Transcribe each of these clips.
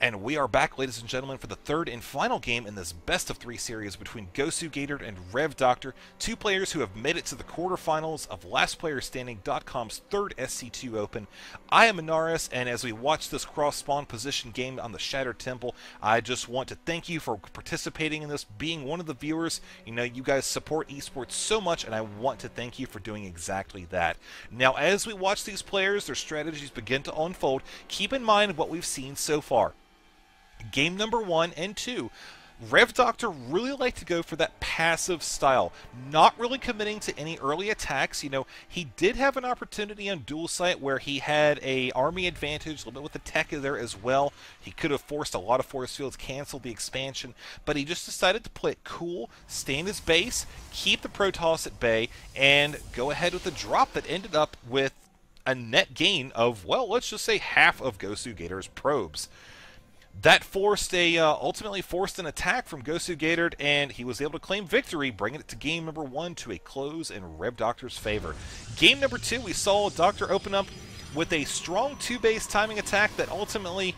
And we are back, ladies and gentlemen, for the third and final game in this best-of-3 series between GosuGatored and revDoctor, two players who have made it to the quarterfinals of LastPlayerStanding.com's third SC2 Open. I am Anharis, and as we watch this cross-spawn position game on the Shattered Temple, I just want to thank you for participating in this, being one of the viewers. You know, you guys support esports so much, and I want to thank you for doing exactly that. Now, as we watch these players, their strategies begin to unfold, keep in mind what we've seen so far. Game number 1 and 2, revDoctor really liked to go for that passive style, not really committing to any early attacks. You know, he did have an opportunity on dual site where he had a army advantage, a little bit with the tech there as well. He could have forced a lot of force fields, canceled the expansion, but he just decided to play it cool, stay in his base, keep the Protoss at bay, and go ahead with the drop that ended up with a net gain of, well, let's just say half of GosuGator's probes. That forced ultimately forced an attack from GosuGatored, and he was able to claim victory, bringing it to game number 1 to a close in revDoctor's favor. Game number 2, we saw Doctor open up with a strong 2-base timing attack that ultimately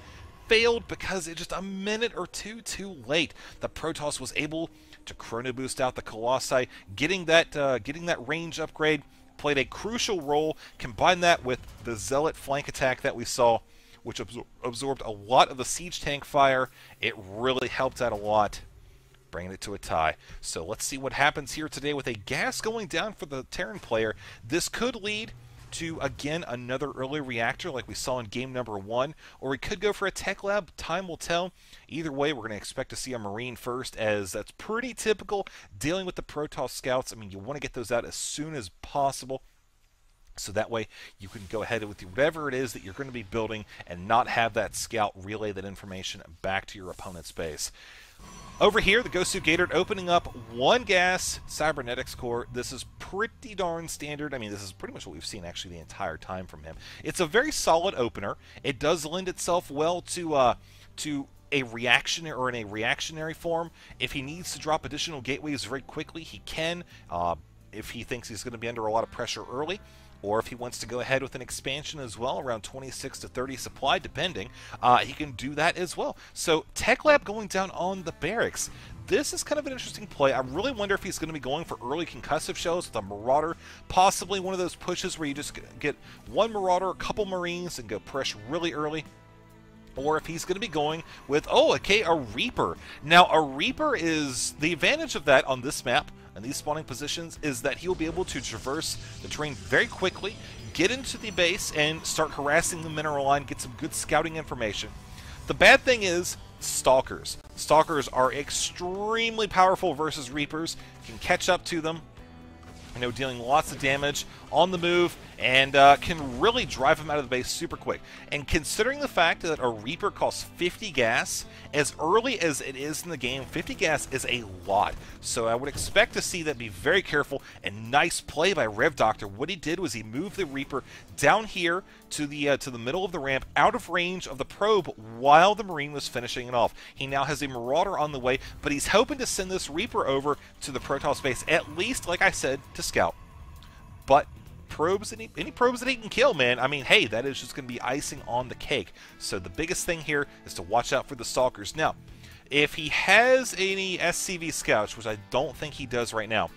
failed because it's just a minute or two too late. The Protoss was able to chrono boost out the Colossi, getting that range upgrade, played a crucial role. Combine that with the Zealot flank attack that we saw, which absorbed a lot of the siege tank fire. It really helped out a lot, bringing it to a tie. So let's see what happens here today with a gas going down for the Terran player. This could lead to, again, another early reactor like we saw in game number 1, or we could go for a tech lab. Time will tell. Either way, we're going to expect to see a Marine first, as that's pretty typical dealing with the Protoss scouts. I mean, you want to get those out as soon as possible, so that way you can go ahead with whatever it is that you're going to be building and not have that scout relay that information back to your opponent's base. Over here, the GosuGatored opening up one gas cybernetics core. This is pretty darn standard. I mean, this is pretty much what we've seen actually the entire time from him. It's a very solid opener. It does lend itself well to a reactionary, or in a reactionary form. If he needs to drop additional gateways very quickly, he can. If he thinks he's going to be under a lot of pressure early, or if he wants to go ahead with an expansion as well, around 26 to 30 supply, depending, he can do that as well. So, Tech Lab going down on the barracks. This is kind of an interesting play. I really wonder if he's going to be going for early concussive shells with a Marauder, possibly one of those pushes where you just get one Marauder, a couple Marines, and go press really early. Or if he's going to be going with, a Reaper. Now, a Reaper is, the advantage of that on this map, and these spawning positions, is that he'll be able to traverse the terrain very quickly, get into the base, and start harassing the mineral line, get some good scouting information. The bad thing is Stalkers. Stalkers are extremely powerful versus Reapers. You can catch up to them, you know, dealing lots of damage on the move, and can really drive him out of the base super quick. And considering the fact that a Reaper costs 50 gas, as early as it is in the game, 50 gas is a lot. So I would expect to see that be very careful, and nice play by revDoctor. What he did was he moved the Reaper down here to the middle of the ramp, out of range of the probe, while the Marine was finishing it off. He now has a Marauder on the way, but he's hoping to send this Reaper over to the Protoss base, at least, like I said, to scout. But probes, any probes that he can kill, man, I mean, hey, that is just going to be icing on the cake. So the biggest thing here is to watch out for the Stalkers. Now, if he has any SCV scouts, which I don't think he does right now,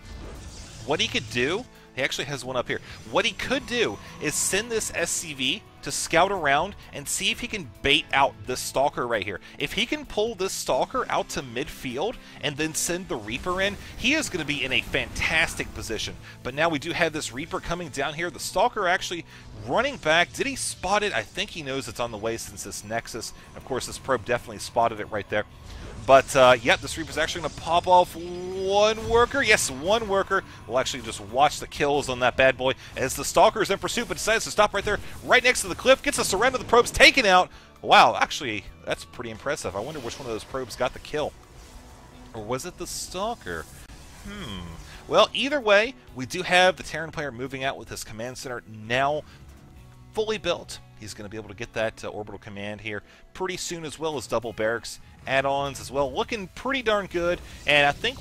what he could do, he actually has one up here. What he could do is send this SCV to scout around and see if he can bait out this Stalker right here. If he can pull this Stalker out to midfield and then send the Reaper in, he is going to be in a fantastic position. But now we do have this Reaper coming down here. The Stalker actually running back. Did he spot it? I think he knows it's on the way since this Nexus. Of course, this probe definitely spotted it right there. But, yep, this Reaper's actually going to pop off one worker. Yes, one worker. We'll actually just watch the kills on that bad boy as the Stalker's in pursuit, but decides to stop right there, right next to the cliff, gets a surround of the probes taken out. Wow, actually, that's pretty impressive. I wonder which one of those probes got the kill. Or was it the Stalker? Well, either way, we do have the Terran player moving out with his command center now fully built. He's going to be able to get that orbital command here pretty soon, as well as double barracks add-ons as well. Looking pretty darn good, and I think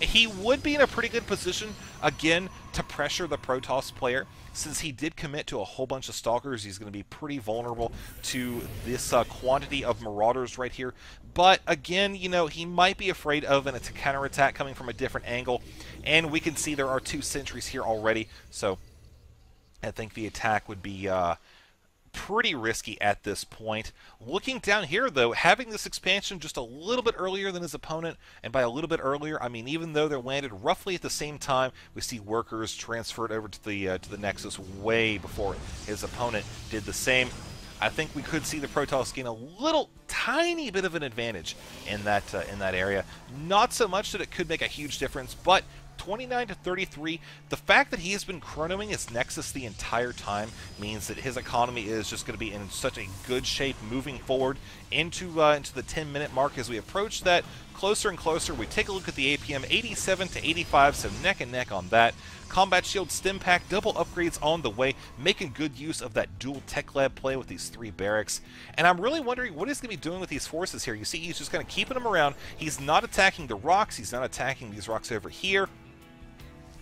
he would be in a pretty good position again, to pressure the Protoss player. Since he did commit to a whole bunch of Stalkers, he's going to be pretty vulnerable to this quantity of Marauders right here. But again, you know, he might be afraid of a counterattack coming from a different angle. And we can see there are 2 sentries here already. So I think the attack would be pretty risky at this point. Looking down here, though, having this expansion just a little bit earlier than his opponent, and by a little bit earlier, I mean even though they're landed roughly at the same time, we see workers transferred over to the Nexus way before his opponent did the same. I think we could see the Protoss gain a little tiny bit of an advantage in that area. Not so much that it could make a huge difference, but 29 to 33. The fact that he has been chronoing his Nexus the entire time means that his economy is just going to be in such a good shape moving forward into the 10-minute mark. As we approach that closer and closer, we take a look at the APM, 87 to 85, so neck and neck on that. Combat Shield Stim Pack, double upgrades on the way, making good use of that dual Tech Lab play with these 3 barracks. And I'm really wondering what he's going to be doing with these forces here. You see, he's just kind of keeping them around. He's not attacking the rocks. He's not attacking these rocks over here.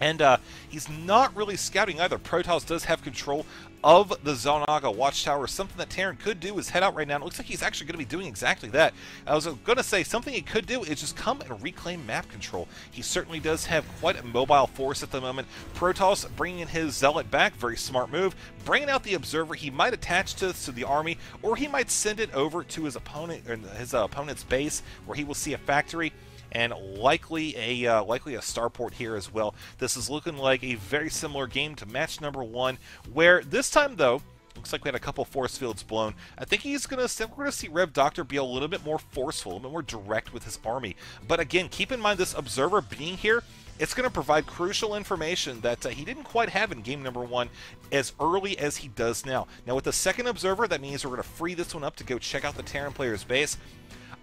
And he's not really scouting either. Protoss does have control of the Xel'Naga Watchtower. Something that Terran could do is head out right now. It looks like he's actually going to be doing exactly that. I was going to say something he could do is just come and reclaim map control. He certainly does have quite a mobile force at the moment. Protoss bringing in his Zealot back, very smart move. Bringing out the Observer, he might attach to the army, or he might send it over to his opponent, or his opponent's base, where he will see a factory. And likely a starport here as well. This is looking like a very similar game to match number 1, where this time though, looks like we had a couple force fields blown. I think we're going to see revDoctor be a little bit more forceful, a little bit more direct with his army. But again, keep in mind this Observer being here, it's going to provide crucial information that he didn't quite have in game number 1 as early as he does now. Now with the second Observer, that means we're going to free this one up to go check out the Terran player's base.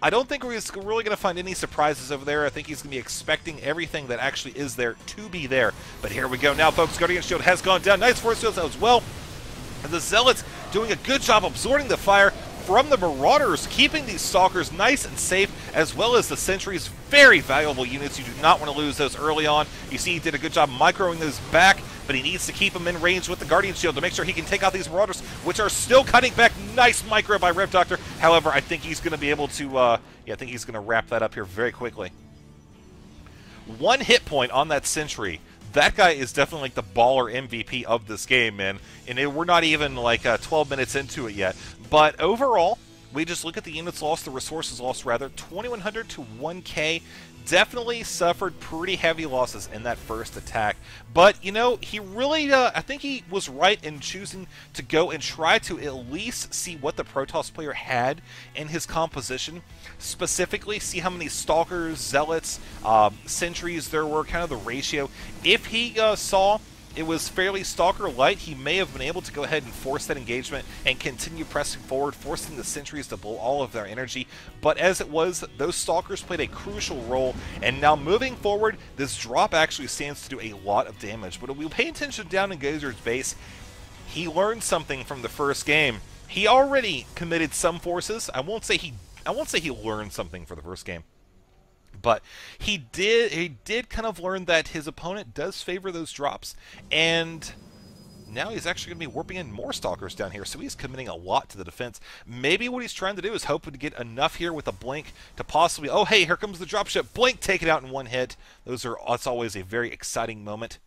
I don't think we're really going to find any surprises over there. I think he's going to be expecting everything that actually is there to be there. But here we go now, folks. Guardian Shield has gone down. Nice force fields as well. And the Zealots doing a good job absorbing the fire from the Marauders, keeping these Stalkers nice and safe, as well as the Sentries. Very valuable units. You do not want to lose those early on. You see he did a good job microing those back, but he needs to keep them in range with the Guardian Shield to make sure he can take out these Marauders, which are still cutting back. Nice micro by revDoctor. However, I think he's going to be able to, yeah, I think he's going to wrap that up here very quickly. 1 hit point on that Sentry. That guy is definitely like the baller MVP of this game, man. And we're not even like 12 minutes into it yet. But overall, we just look at the units lost, the resources lost rather, 2,100 to 1K. Definitely suffered pretty heavy losses in that first attack. But, you know, he really, I think he was right in choosing to go and try to at least see what the Protoss player had in his composition. Specifically, see how many Stalkers, Zealots, Sentries there were, kind of the ratio. If he saw it was fairly Stalker light, he may have been able to go ahead and force that engagement and continue pressing forward, forcing the Sentries to blow all of their energy. But as it was, those Stalkers played a crucial role, and now moving forward, this drop actually stands to do a lot of damage. But if we pay attention down in GosuGated's base, he learned something from the first game. He already committed some forces. I won't say he learned something for the first game. But he did kind of learn that his opponent does favor those drops, and now he's actually going to be warping in more Stalkers down here, so he's committing a lot to the defense. Maybe what he's trying to do is hoping to get enough here with a blink to possibly, oh hey, here comes the dropship, blink, take it out in 1 hit. That's always a very exciting moment.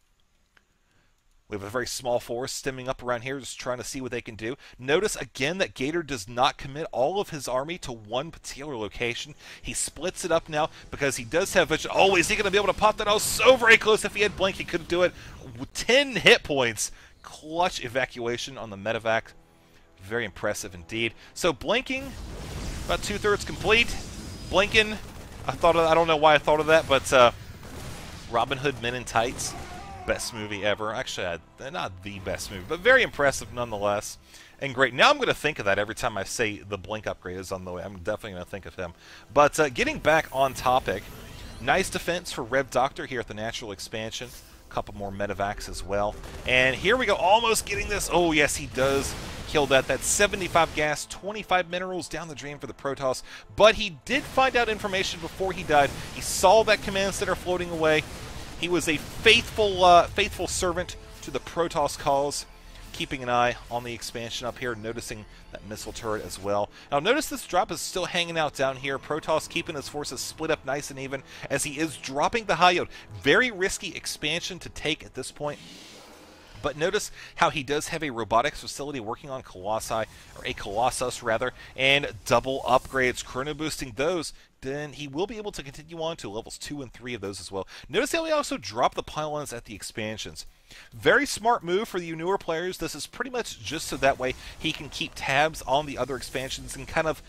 We have a very small force stemming up around here, just trying to see what they can do. Notice again that Gator does not commit all of his army to one particular location. He splits it up now because he does have vision. Oh, is he going to be able to pop that? Oh, so very close. If he had blink, he couldn't do it. 10 hit points. Clutch evacuation on the medevac. Very impressive indeed. So blinking, about 2/3 complete. Blinking, I don't know why I thought of that, but Robin Hood Men in Tights. Best movie ever. Actually, not the best movie, but very impressive nonetheless. And great. Now I'm going to think of that every time I say the blink upgrade is on the way. I'm definitely going to think of him. But getting back on topic, nice defense for revDoctor here at the natural expansion. A couple more medevacs as well. And here we go, almost getting this. Oh, yes, he does kill that. That's 75 gas, 25 minerals down the drain for the Protoss. But he did find out information before he died. He saw that command center floating away. He was a faithful servant to the Protoss cause, keeping an eye on the expansion up here, noticing that missile turret as well. Now notice this drop is still hanging out down here. Protoss keeping his forces split up nice and even as he is dropping the high yield. Very risky expansion to take at this point. But notice how he does have a robotics facility working on Colossi, or a Colossus rather, and double upgrades, chrono boosting those. Then he will be able to continue on to levels 2 and 3 of those as well. Notice how he also dropped the pylons at the expansions. Very smart move for you newer players. This is pretty much just so that way he can keep tabs on the other expansions and kind of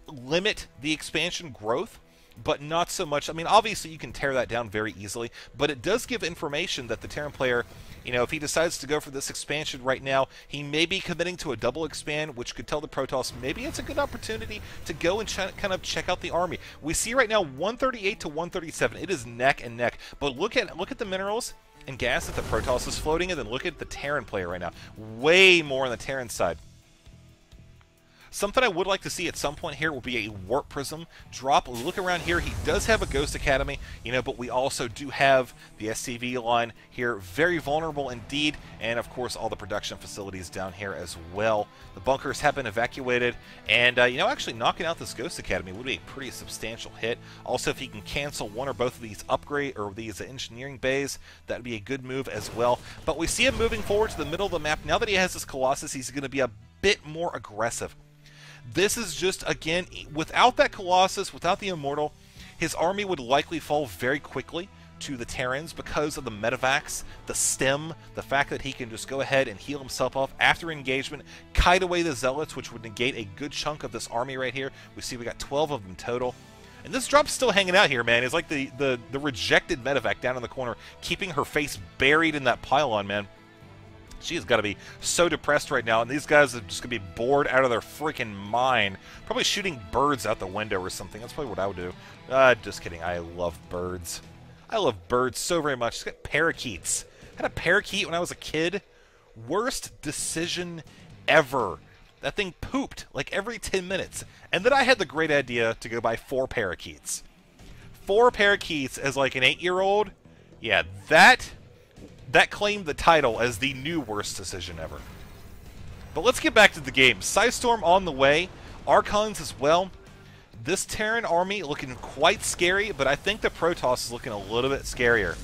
limit the expansion growth, but not so much. I mean, obviously you can tear that down very easily, but it does give information that the Terran player, you know, if he decides to go for this expansion right now, he may be committing to a double expand, which could tell the Protoss maybe it's a good opportunity to go and kind of check out the army. We see right now 138 to 137. It is neck and neck. But look at the minerals and gas that the Protoss is floating, and then look at the Terran player right now. Way more on the Terran side. Something I would like to see at some point here will be a Warp Prism drop. Look around here. He does have a Ghost Academy, you know, but we also do have the SCV line here. Very vulnerable indeed. And, of course, all the production facilities down here as well. The bunkers have been evacuated. And, you know, actually knocking out this Ghost Academy would be a pretty substantial hit. Also, if he can cancel one or both of these upgrade or these engineering bays, that would be a good move as well. But we see him moving forward to the middle of the map. Now that he has this Colossus, he's going to be a bit more aggressive. This is just, again, without that Colossus, without the Immortal, his army would likely fall very quickly to the Terrans because of the medevacs, the stem, the fact that he can just go ahead and heal himself off after engagement, kite away the Zealots, which would negate a good chunk of this army right here. We see we got 12 of them total. And this drop's still hanging out here, man. It's like the rejected medevac down in the corner, keeping her face buried in that pylon, man. She has got to be so depressed right now, and these guys are just going to be bored out of their freaking mind. Probably shooting birds out the window or something. That's probably what I would do. Just kidding. I love birds. I love birds so very much. It's got parakeets. I had a parakeet when I was a kid. Worst decision ever. That thing pooped like every 10 minutes. And then I had the great idea to go buy 4 parakeets. 4 parakeets as like an 8-year-old? Yeah, that claimed the title as the new worst decision ever. But let's get back to the game. Psystorm on the way. Archons as well. This Terran army looking quite scary, but I think the Protoss is looking a little bit scarier.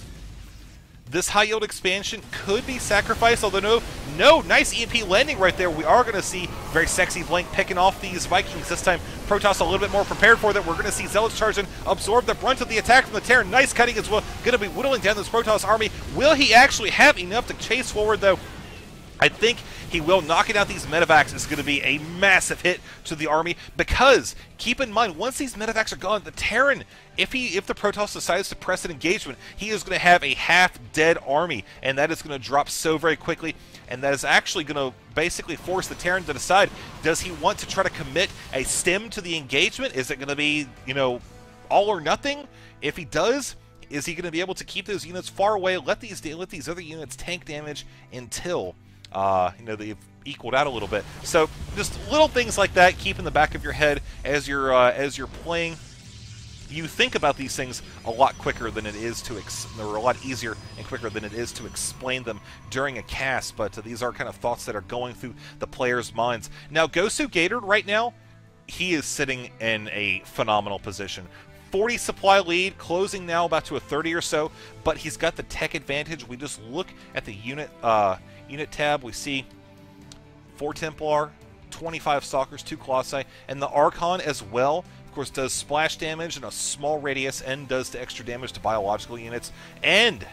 This high-yield expansion could be sacrificed, although no, nice EMP landing right there. We are going to see very sexy Blank picking off these Vikings this time. Protoss a little bit more prepared for that. We're going to see Zealots charge in, absorb the brunt of the attack from the Terran. Nice cutting as well. Going to be whittling down this Protoss army. Will he actually have enough to chase forward, though? I think he will. Knocking out these medevacs is going to be a massive hit to the army because, keep in mind, once these medevacs are gone, the Terran, if the Protoss decides to press an engagement, he is going to have a half-dead army, and that is going to drop so very quickly, and that is actually going to basically force the Terran to decide, does he want to try to commit a stem to the engagement? Is it going to be, you know, all or nothing? If he does, is he going to be able to keep those units far away, let these other units tank damage until you know, they've equaled out a little bit. So just little things like that keep in the back of your head as you're playing. You think about these things a lot quicker than it is to or a lot easier and quicker than it is to explain them during a cast. But these are kind of thoughts that are going through the players' minds. Now, GosuGatored right now, he is sitting in a phenomenal position. 40 supply lead, closing now about to a 30 or so, but he's got the tech advantage. We just look at the unit tab. We see 4 Templar, 25 Stalkers, 2 Colossi, and the Archon as well. Of course, does splash damage in a small radius and does the extra damage to biological units. And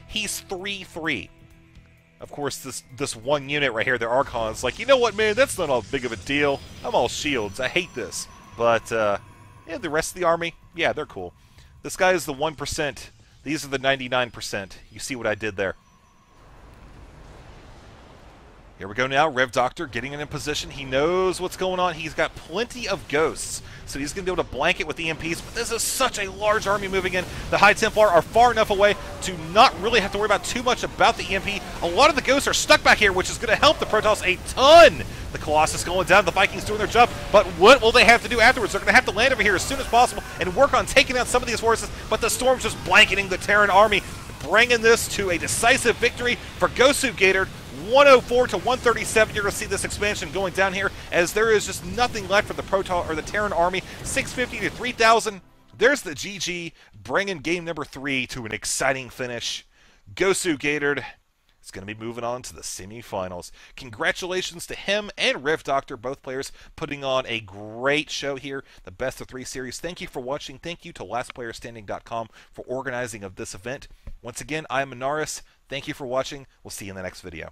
he's 3-3. Of course, this one unit right here, the Archon, is like, you know what, man, that's not all big of a deal. I'm all shields. I hate this. But, yeah, the rest of the army, yeah, they're cool. This guy is the 1%. These are the 99%. You see what I did there. Here we go now. revDoctor getting in position. He knows what's going on. He's got plenty of ghosts, so he's going to be able to blanket with EMPs. But this is such a large army moving in. The High Templar are far enough away to not really have to worry about too much about the EMP. A lot of the ghosts are stuck back here, which is going to help the Protoss a ton. The Colossus going down, the Vikings doing their job, but what will they have to do afterwards? They're going to have to land over here as soon as possible and work on taking out some of these forces, but the Storm's just blanketing the Terran army, bringing this to a decisive victory for GosuGatored. 104 to 137. You're going to see this expansion going down here as there is just nothing left for the Protoss or the Terran army. 650 to 3,000. There's the GG, bringing game number 3 to an exciting finish. GosuGatored is going to be moving on to the semifinals. Congratulations to him and revDoctor, both players putting on a great show here, the best of 3 series. Thank you for watching. Thank you to lastplayerstanding.com for organizing of this event. Once again, I'm Anharis. Thank you for watching. We'll see you in the next video.